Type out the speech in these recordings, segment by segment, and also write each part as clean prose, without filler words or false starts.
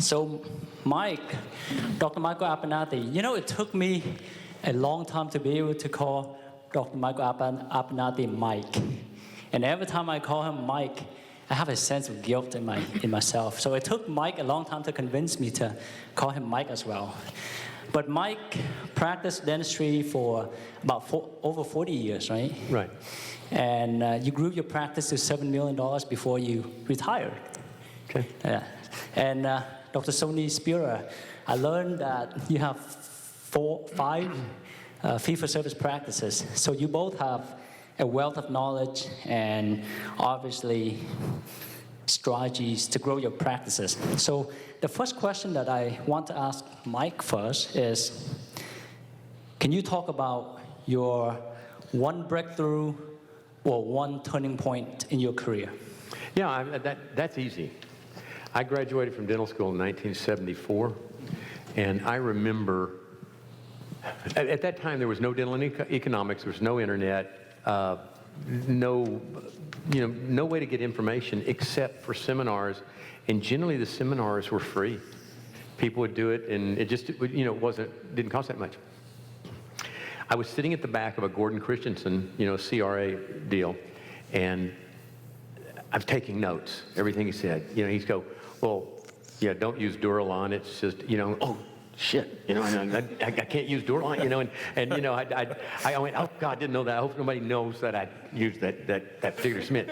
So, Mike, Dr. Michael Abernathy, you know, it took me a long time to be able to call Dr. Michael Abernathy Mike. And every time I call him Mike, I have a sense of guilt in myself. So it took Mike a long time to convince me to call him Mike as well. But Mike practiced dentistry for about over 40 years, right? Right. And you grew your practice to $7 million before you retired. Okay. And Dr. Sonny Spera, I learned that you have 5 fee-for-service practices. So you both have a wealth of knowledge and obviously strategies to grow your practices. So the first question that I want to ask Mike first is, can you talk about your one breakthrough or one turning point in your career? Yeah, that's easy. I graduated from dental school in 1974, and I remember at that time there was no dental economics, there was no internet, no way to get information except for seminars, and generally the seminars were free. People would do it, and it just didn't cost that much. I was sitting at the back of a Gordon Christensen, CRA deal, and I was taking notes, everything he said. He'd go, well, yeah, don't use Duralon. It's just, oh, shit, I can't use Duralon, I went, oh, God, I didn't know that. I hope nobody knows that I used that figure Smith,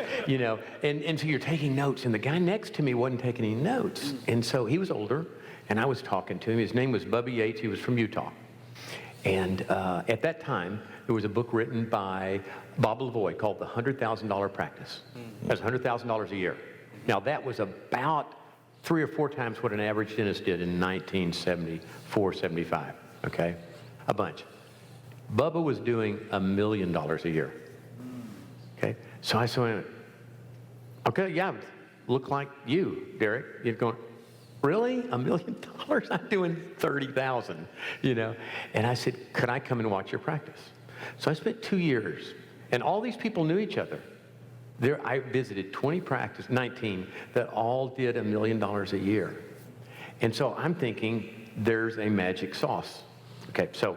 And so you're taking notes, and the guy next to me wasn't taking any notes. And so he was older, and I was talking to him. His name was Bubby Yates. He was from Utah. And at that time, there was a book written by Bob Lavoie called The $100,000 Practice. That's $100,000 a year. Now, that was about 3 or 4 times what an average dentist did in 1974, 75, okay? A bunch. Bubba was doing $1 million a year, okay? So I went, okay, yeah, look like you, Derek. You're going, really? $1 million? I'm doing 30,000, And I said, could I come and watch your practice? So I spent 2 years, and all these people knew each other. I visited 19 that all did $1 million a year. And so I'm thinking, there's a magic sauce. Okay, so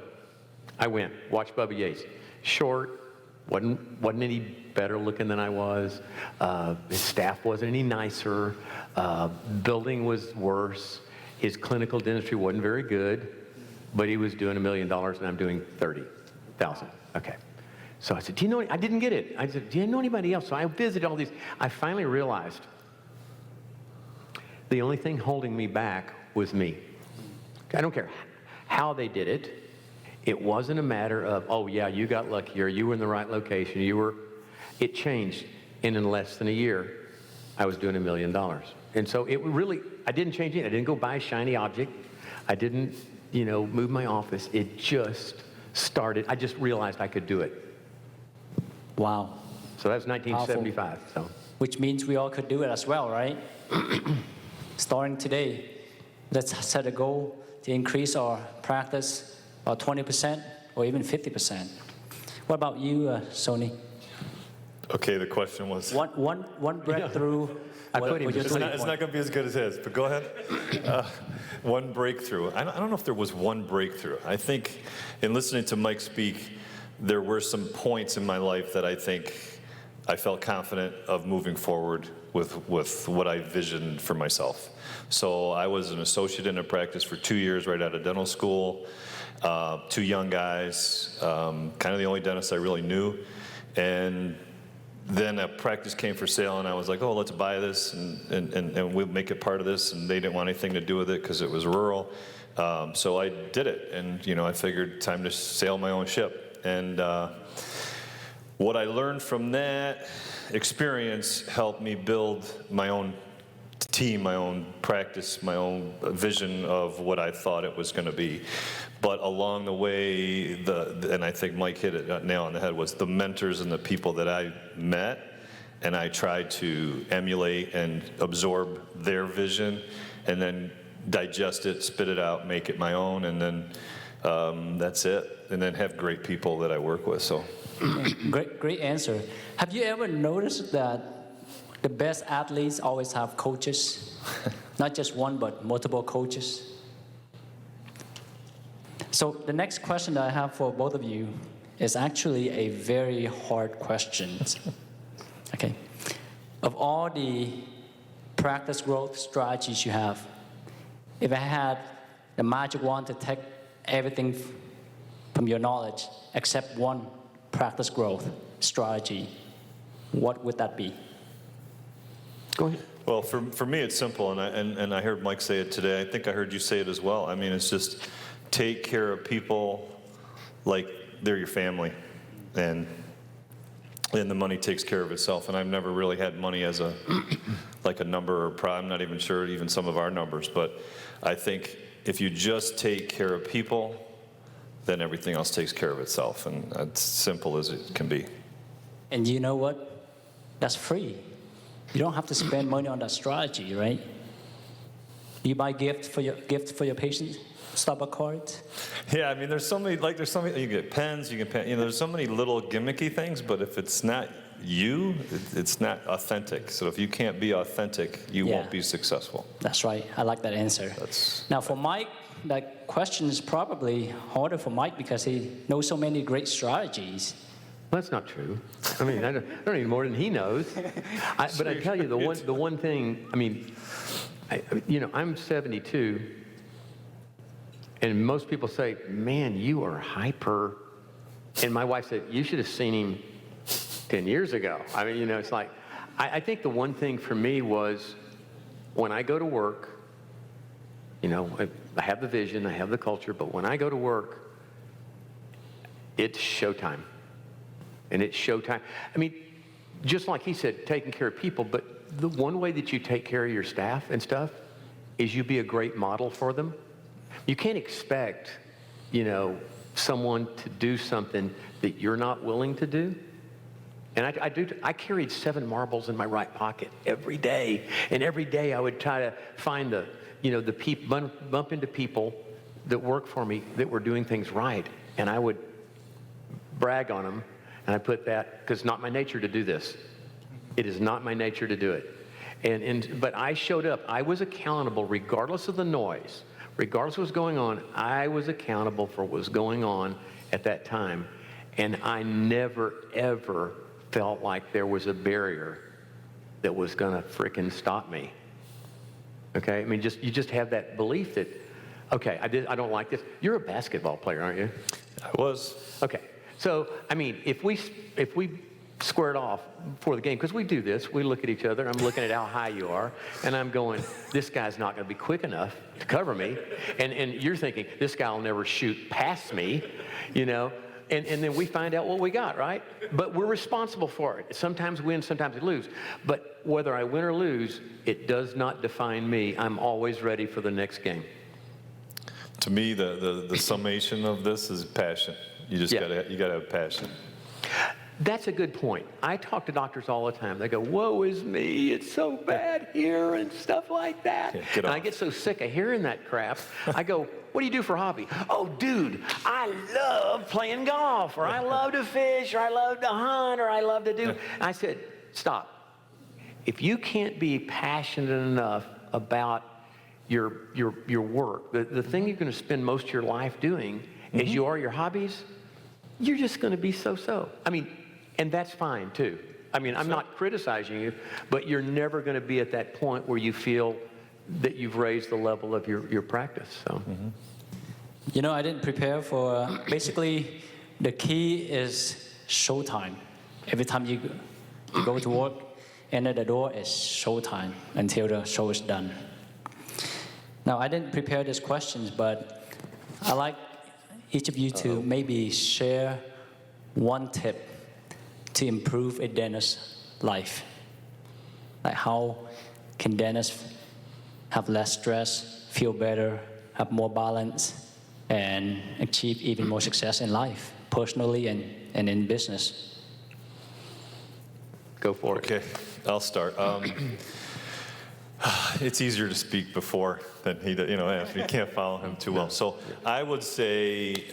I went, watched Bubba Yates. Short, wasn't any better looking than I was. His staff wasn't any nicer. Building was worse. His clinical dentistry wasn't very good, but he was doing $1 million and I'm doing 30,000. Okay. So I said, I didn't get it. I said, do you know anybody else? So I visited all these. I finally realized the only thing holding me back was me. I don't care how they did it. It wasn't a matter of, oh yeah, you got lucky or you were in the right location. It changed. And in less than a year, I was doing $1 million. And so I didn't change it. I didn't go buy a shiny object. I didn't, move my office. It just started. I just realized I could do it. Wow. So that's 1975. So. Which means we all could do it as well, right? Starting today, let's set a goal to increase our practice by 20% or even 50%. What about you, Sonny? Okay, the question was... One breakthrough... It's not going to be as good as his, but go ahead. One breakthrough. I don't know if there was one breakthrough. I think in listening to Mike speak, there were some points in my life that I think I felt confident of moving forward with what I visioned for myself. So I was an associate in a practice for 2 years right out of dental school, 2 young guys, kind of the only dentist I really knew. And then a practice came for sale, and I was like, oh, let's buy this, and we'll make it part of this. And they didn't want anything to do with it because it was rural. So I did it, and I figured time to sail my own ship. And what I learned from that experience helped me build my own team, my own practice, my own vision of what I thought it was going to be. But along the way, and I think Mike hit it nail on the head, was the mentors and the people that I met, and I tried to emulate and absorb their vision, and then digest it, spit it out, make it my own, and then that's it. And then have great people that I work with. So, great answer. Have you ever noticed that the best athletes always have coaches? not just one, but multiple coaches. So the next question that I have for both of you is actually a very hard question. Okay. Of all the practice growth strategies you have, if I had the magic wand to take everything from your knowledge except one practice growth strategy, what would that be? Go ahead. Well, for me, it's simple, and I heard Mike say it today. I think I heard you say it as well. I mean, it's just take care of people like they're your family, and the money takes care of itself. And I've never really had money as a like a number, or I'm not even sure even some of our numbers, but I think if you just take care of people, then everything else takes care of itself, and that's simple as it can be. And you know what? That's free. You don't have to spend money on that strategy, right? You buy gifts for your patients, Starbucks cards. Yeah, I mean, there's so many, you get pens, there's so many little gimmicky things, but if it's not you, it's not authentic. So if you can't be authentic, you won't be successful. That's right. I like that answer. Now for Mike, that question is probably harder for Mike because he knows so many great strategies. Well, that's not true. I mean, I don't need more than he knows. But I tell you, the one thing, I mean, I'm 72, and most people say, man, you are hyper. And my wife said, you should have seen him 10 years ago. I mean, it's like, I think the one thing for me was when I go to work, I have the vision, I have the culture, but when I go to work, it's showtime. And it's showtime. I mean, just like he said, taking care of people, but the one way that you take care of your staff and stuff is you be a great model for them. You can't expect, someone to do something that you're not willing to do. And I carried 7 marbles in my right pocket every day. And every day I would try to find bump into people that work for me that were doing things right. And I would brag on them. And I put that, because it's not my nature to do this. It is not my nature to do it. But I showed up. I was accountable regardless of the noise. Regardless of what was going on, I was accountable for what was going on at that time. And I never, ever felt like there was a barrier that was going to frickin' stop me. Okay? I mean, you just have that belief that, okay, I don't like this. You're a basketball player, aren't you? I was. Okay. So, I mean, if we squared off before the game, because we do this, we look at each other, I'm looking at how high you are, and I'm going, this guy's not going to be quick enough to cover me. And you're thinking, this guy will never shoot past me, and then we find out what we got, right? But we're responsible for it. Sometimes win, sometimes we lose. But whether I win or lose, it does not define me. I'm always ready for the next game. To me, the summation of this is passion. You just gotta have passion. That's a good point. I talk to doctors all the time. They go, woe is me, it's so bad here and stuff like that. Yeah, and I get so sick of hearing that crap. I go, what do you do for a hobby? Oh, dude, I love playing golf, or I love to fish, or I love to hunt, or I love to do. I said, stop. If you can't be passionate enough about your work, the thing you're going to spend most of your life doing as you are your hobbies, you're just going to be so-so. I mean, and that's fine too. I mean, I'm not criticizing you, but you're never going to be at that point where you feel that you've raised the level of your practice. So, I didn't prepare for, basically, the key is showtime. Every time you go to work, enter the door, is showtime until the show is done. Now, I didn't prepare these questions, but I like each of you to maybe share one tip to improve a dentist's life. Like how can dentists have less stress, feel better, have more balance, and achieve even more success in life, personally and in business? Go for it. Okay, I'll start. It's easier to speak before than he does, after you can't follow him too well. So I would say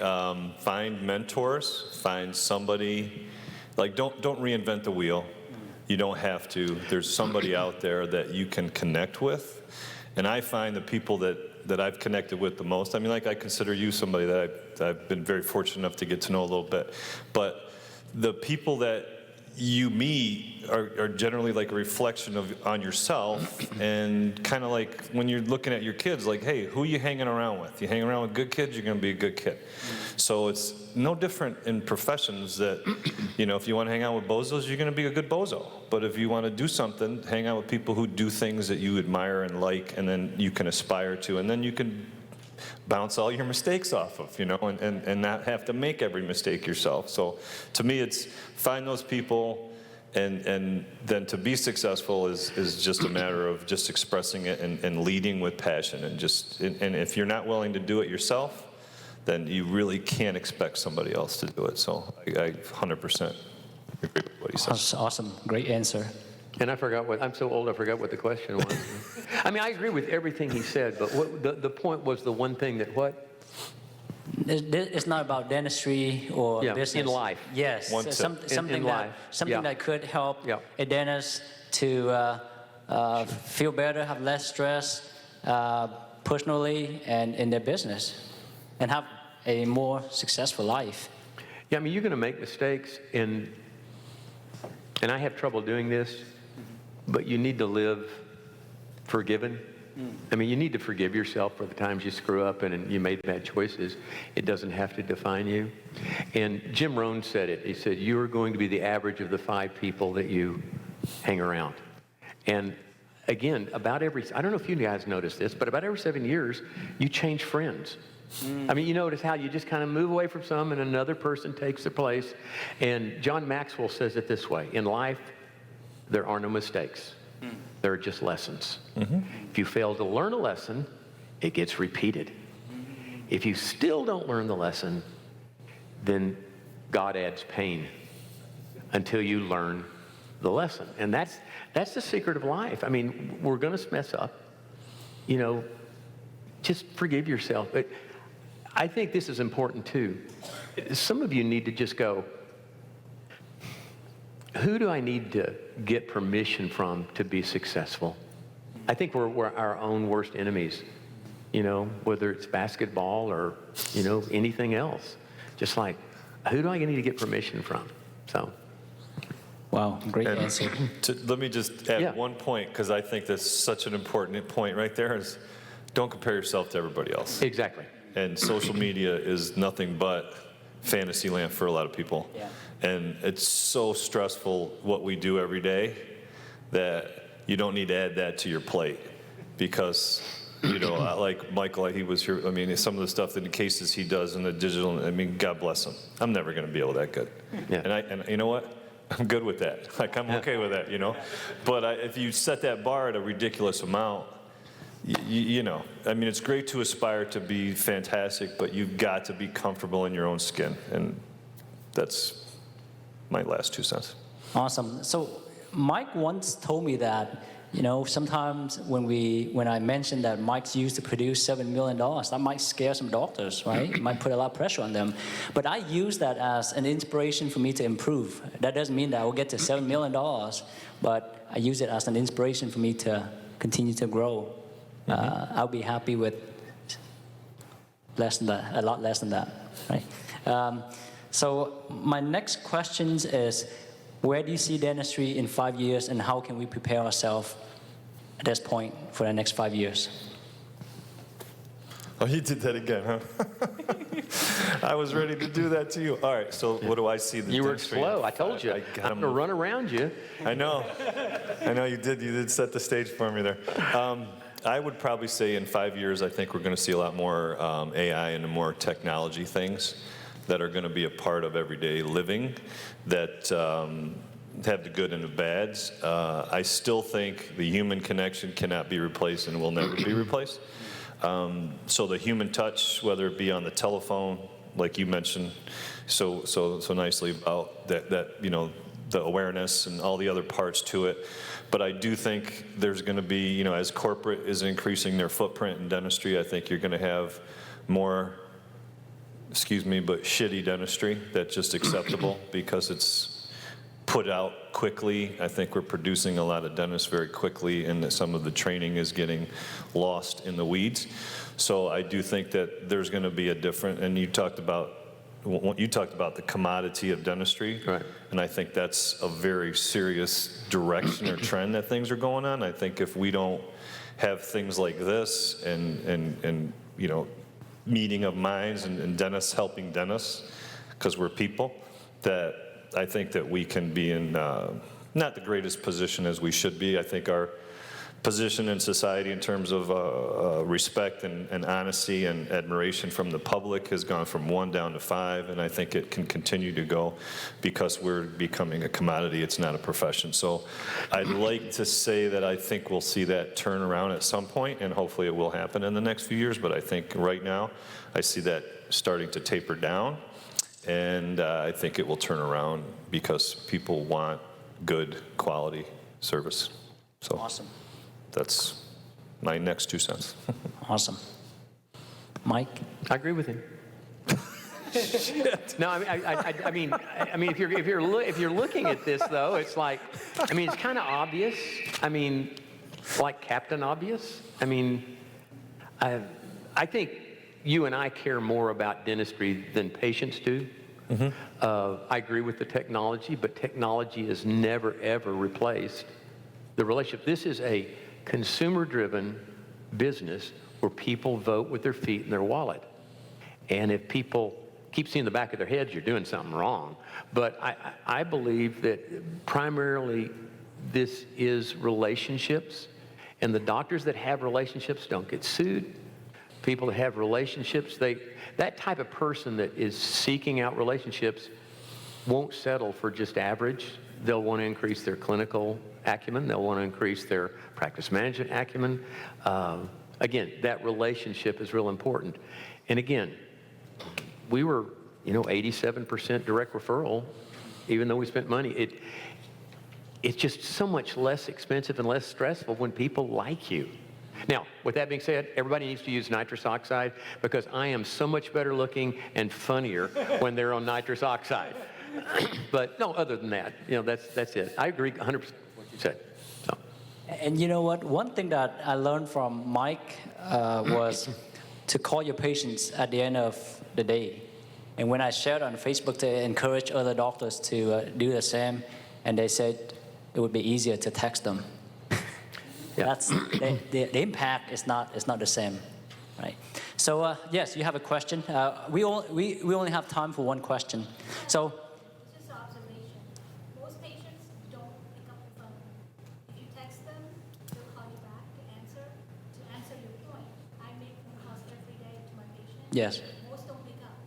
find mentors, find somebody, don't reinvent the wheel. You don't have to. There's somebody out there that you can connect with And I find the people that I've connected with the most, I mean, like I consider you somebody that I've been very fortunate enough to get to know a little bit, but the people that you meet are generally like a reflection on yourself, and kind of like when you're looking at your kids, like, hey, who are you hanging around with? You hang around with good kids, you're going to be a good kid. So it's no different in professions that, you know, if you want to hang out with bozos, you're going to be a good bozo. But if you want to do something, hang out with people who do things that you admire and like, and then you can aspire to, and then you can bounce all your mistakes off of, you know, and not have to make every mistake yourself. So to me, it's find those people, and then to be successful is just a matter of just expressing it and leading with passion, and if you're not willing to do it yourself, then you really can't expect somebody else to do it. So I 100% agree with what he said. That's awesome. Great answer. And I forgot I'm so old I forgot what the question was. I mean, I agree with everything he said, but the point was the one thing that what? It's not about dentistry or business. In life. Yes, something that could help a dentist to feel better, have less stress personally and in their business, and have a more successful life. Yeah, I mean, you're going to make mistakes, and I have trouble doing this, but you need to live forgiven. I mean, you need to forgive yourself for the times you screw up and you made bad choices. It doesn't have to define you. And Jim Rohn said it. He said, you are going to be the average of the 5 people that you hang around. And again, I don't know if you guys noticed this, but about every 7 years, you change friends. I mean, you notice how you just kind of move away from some and another person takes their place. And John Maxwell says it this way: in life, there are no mistakes. There are just lessons. If you fail to learn a lesson, it gets repeated. If you still don't learn the lesson, then God adds pain until you learn the lesson. And that's the secret of life. I mean, we're going to mess up. You know, just forgive yourself. But I think this is important too. Some of you need to just go, who do I need to get permission from to be successful? I think we're our own worst enemies, you know, whether it's basketball or, you know, anything else. Just like, who do I need to get permission from? So. Wow, great answer. Let me just add one point, because I think that's such an important point right there, is don't compare yourself to everybody else. Exactly. And social media is nothing but fantasy land for a lot of people. Yeah. And it's so stressful what we do every day that you don't need to add that to your plate, because, you know, like Michael, he was here. I mean, some of the stuff, the cases he does in the digital, I mean, God bless him. I'm never going to be able that good. Yeah. And you know what? I'm good with that. Like, I'm okay with that, you know? But if you set that bar at a ridiculous amount, you know, I mean, it's great to aspire to be fantastic, but you've got to be comfortable in your own skin. And that's my last 2 cents. Awesome. So Mike once told me that, you know, sometimes when I mentioned that Mike's used to produce $7 million, that might scare some doctors, right? It might put a lot of pressure on them. But I use that as an inspiration for me to improve. That doesn't mean that I will get to $7 million, but I use it as an inspiration for me to continue to grow. I'll be happy with less than that, a lot less than that, right? So my next question is, where do you see dentistry in 5 years, and how can we prepare ourselves at this point for the next 5 years? Oh, you did that again, huh? I was ready to do that to you. All right, so what do I see? You were slow. I told you. I'm going to run around you. I know you did. You did set the stage for me there. I would probably say in 5 years, I think we're going to see a lot more AI and more technology things that are going to be a part of everyday living, that have the good and the bads. I still think the human connection cannot be replaced and will never be replaced. So the human touch, whether it be on the telephone, like you mentioned so nicely about that, you know, the awareness and all the other parts to it. But I do think there's going to be, you know, as corporate is increasing their footprint in dentistry, I think you're going to have more, excuse me, but shitty dentistry that's just acceptable because it's put out quickly. I think we're producing a lot of dentists very quickly, and that some of the training is getting lost in the weeds. So I do think that there's going to be a different, and you talked about the commodity of dentistry, right? And I think that's a very serious direction or trend that things are going on. I think if we don't have things like this and you know, meeting of minds and dentists helping dentists, because we're people, that I think that we can be in not the greatest position as we should be. I think our position in society in terms of respect and honesty and admiration from the public has gone from 1 down to 5, and I think it can continue to go because we're becoming a commodity. It's not a profession. So I'd like to say that I think we'll see that turn around at some point, and hopefully it will happen in the next few years, but I think right now I see that starting to taper down, and I think it will turn around because people want good quality service. So. Awesome. That's my next 2 cents. Awesome. Mike? I agree with him. No, I mean, if you're looking at this though, it's like, I mean, it's kind of obvious. I mean, like Captain Obvious. I mean, I think you and I care more about dentistry than patients do. Mm-hmm. I agree with the technology, but technology has never ever replaced the relationship. This is a consumer-driven business where people vote with their feet and their wallet. And if people keep seeing the back of their heads, you're doing something wrong. But I believe that primarily this is relationships, and the doctors that have relationships don't get sued. People that have relationships, that type of person that is seeking out relationships won't settle for just average. They'll want to increase their clinical acumen. They'll want to increase their practice management acumen. Again, that relationship is real important. And again, we were, 87% direct referral, even though we spent money. It's just so much less expensive and less stressful when people like you. Now, with that being said, everybody needs to use nitrous oxide because I am so much better looking and funnier when they're on nitrous oxide. But no, other than that, that's it. I agree 100% with what you said. So. And you know what? One thing that I learned from Mike was to call your patients at the end of the day. And when I shared on Facebook to encourage other doctors to do the same, and they said it would be easier to text them. Yeah. That's the impact is not the same, right? So yes, you have a question. We only have time for one question. So. Just an observation. Most patients don't pick up the phone. If you text them, they'll call you back to answer. To answer your point, I make phone calls every day to my patients. Yes. Most don't pick up.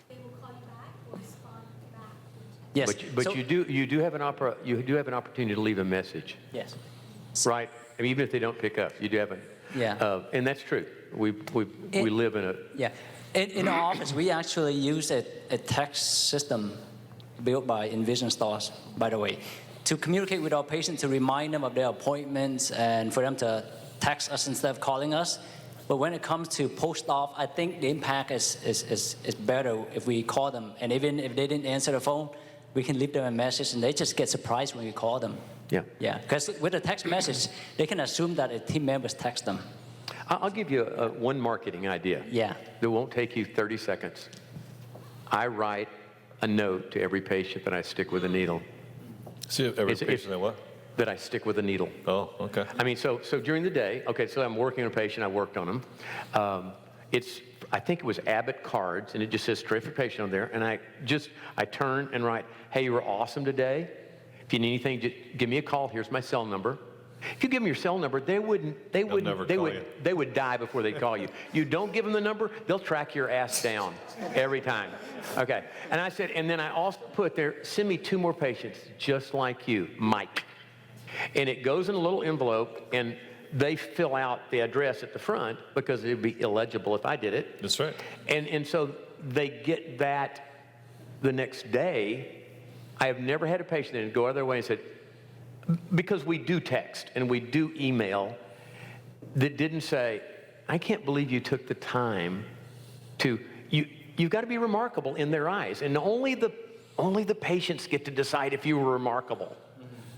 They will call you back or respond back to the text. Yes. But so, you do have an opportunity to leave a message. Yes. Right. I mean, even if they don't pick up, you do have and that's true. We live in a... Yeah. In our office, we actually use a text system built by Envision Stars, by the way, to communicate with our patients, to remind them of their appointments and for them to text us instead of calling us. But when it comes to post-op, I think the impact is better if we call them. And even if they didn't answer the phone, we can leave them a message, and they just get surprised when we call them. Yeah. Yeah, because with a text message, they can assume that a team member's text them. I'll give you one marketing idea. Yeah. That won't take you 30 seconds. I write a note to every patient that I stick with a needle. See, every patient that what? That I stick with a needle. Oh, okay. I mean, so during the day, okay, so I'm working on a patient, I worked on him. I think it was Abbott cards, and it just says straight for patient on there, and I turn and write, hey, you were awesome today. If you need anything, just give me a call. Here's my cell number. If you give them your cell number, they would die before they call you. You don't give them the number, they'll track your ass down every time. Okay. And I said, and then I also put there, send me 2 more patients just like you, Mike. And it goes in a little envelope, and they fill out the address at the front because it would be illegible if I did it. That's right. And so they get that the next day. I have never had a patient that go out of their way and said, because we do text and we do email, that didn't say, I can't believe you took the time to, you've got to be remarkable in their eyes. And only Only the patients get to decide if you were remarkable.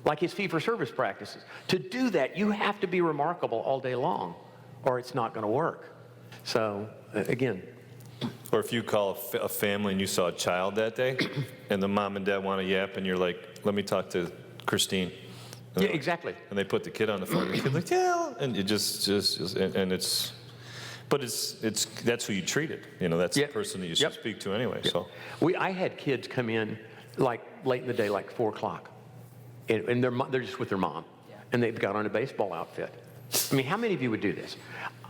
Like his fee-for-service practices. To do that, you have to be remarkable all day long, or it's not going to work. So, again. Or if you call a family and you saw a child that day, and the mom and dad want to yap, and you're like, let me talk to Christine. Yeah, exactly. And they put the kid on the phone, and the kid's like, yeah, and it just and it's, but it's that's who you treated. You know, that's the person that you should speak to anyway. So I had kids come in like late in the day, like 4 o'clock, and they're just with their mom, and they've got on a baseball outfit. I mean, how many of you would do this?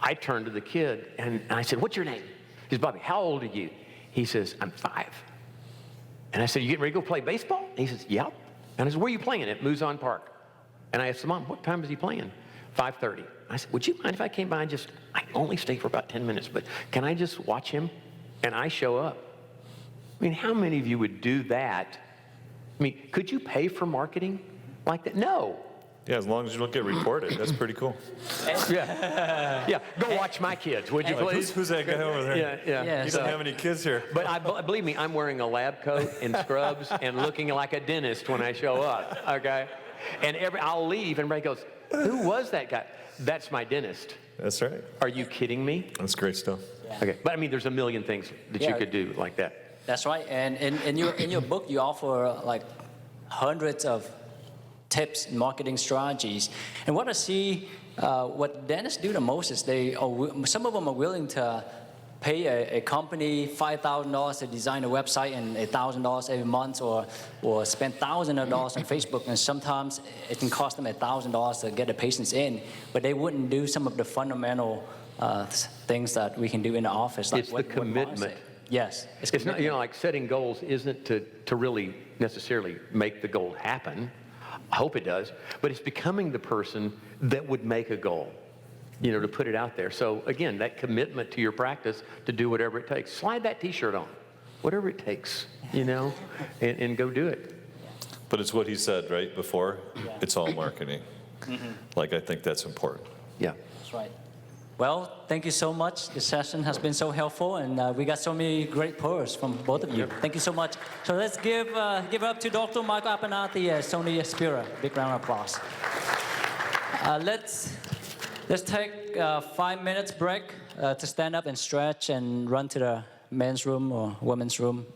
I turned to the kid and I said, "What's your name?" He says, "Bobby, how old are you?" He says, "I'm 5." And I said, "You getting ready to go play baseball?" And he says, "Yep." And I said, "Where are you playing?" At Muzon Park. And I asked the mom, "What time is he playing?" 5:30. I said, "Would you mind if I came by and I only stay for about 10 minutes, but can I just watch him?" And I show up. I mean, how many of you would do that? I mean, could you pay for marketing like that? No. yeah, as long as you don't get reported, that's pretty cool. Yeah, go watch my kids, would you please? Who's that guy over there? Yeah. He doesn't have any kids here. But believe me, I'm wearing a lab coat and scrubs and looking like a dentist when I show up, okay? And I'll leave and everybody goes, "Who was that guy?" "That's my dentist." That's right. Are you kidding me? That's great stuff. Okay, but I mean, there's a million things that you could do like that. That's right. And in your book, you offer like hundreds of tips and marketing strategies. And what I see, what dentists do the most is some of them are willing to pay a company $5,000 to design a website and $1,000 every month, or spend thousands of dollars on Facebook, and sometimes it can cost them $1,000 to get the patients in, but they wouldn't do some of the fundamental things that we can do in the office. Like It's the commitment. Yes. It's not, like setting goals isn't to really necessarily make the goal happen. I hope it does, but it's becoming the person that would make a goal, to put it out there. So again, that commitment to your practice to do whatever it takes. Slide that t-shirt on, whatever it takes, and go do it. But it's what he said right before. It's all marketing. Like, I think that's important. Yeah. That's right. Well, thank you so much. This session has been so helpful, and we got so many great pearls from both of you. Thank you so much. So let's give it up to Dr. Michael Abernathy and Sonny Spera. Big round of applause. Let's take a 5 minutes break to stand up and stretch and run to the men's room or women's room.